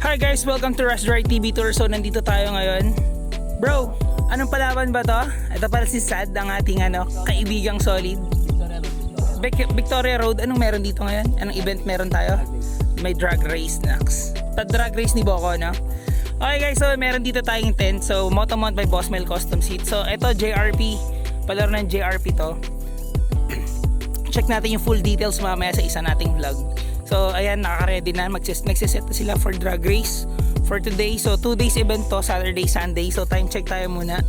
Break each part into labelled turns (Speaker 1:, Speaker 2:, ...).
Speaker 1: Hi guys, welcome to Rush Drive TV Tour. So nandito tayo ngayon. Bro, anong palaban ba to? Ito pala si Sad, ang ating kaibigang solid. Victoria Road, anong meron dito ngayon? Anong event meron tayo? May drag race next. Drag race ni Boko, no? Okay guys, so meron dito tayong tent. So Motomount by Boss Mel Custom Seat. So ito JRP, palaro ng JRP to. Check natin yung full details mamaya sa isa nating vlog. So ayan, naka-ready na, magsiset na sila for drag race for today. So 2 days event to, Saturday, Sunday. So time check tayo muna,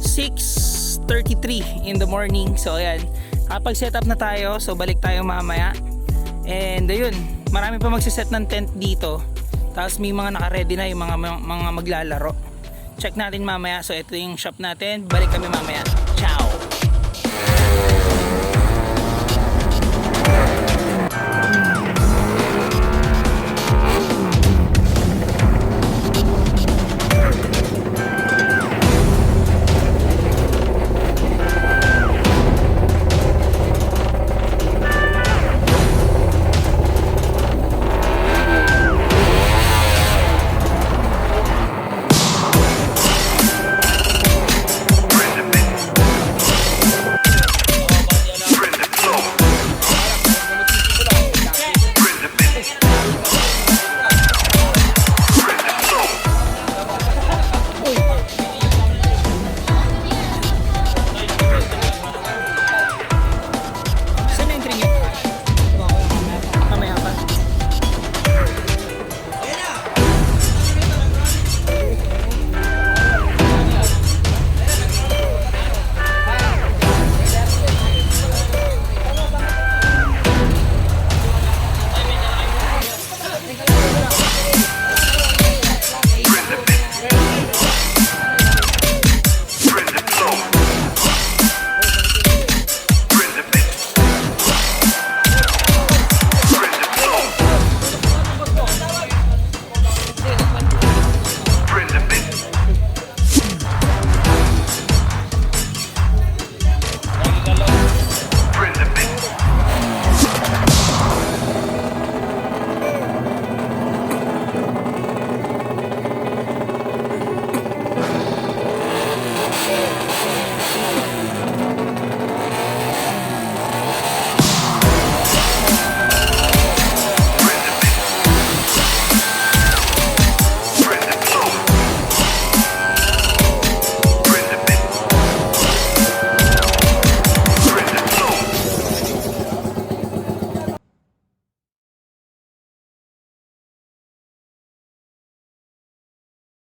Speaker 1: 6:33 in the morning. So ayan, kapag set up na tayo, so balik tayo mamaya. And ayun, marami pa magsiset ng tent dito. Tapos may mga naka-ready na yung mga maglalaro. Check natin mamaya. So ito yung shop natin, balik kami mamaya.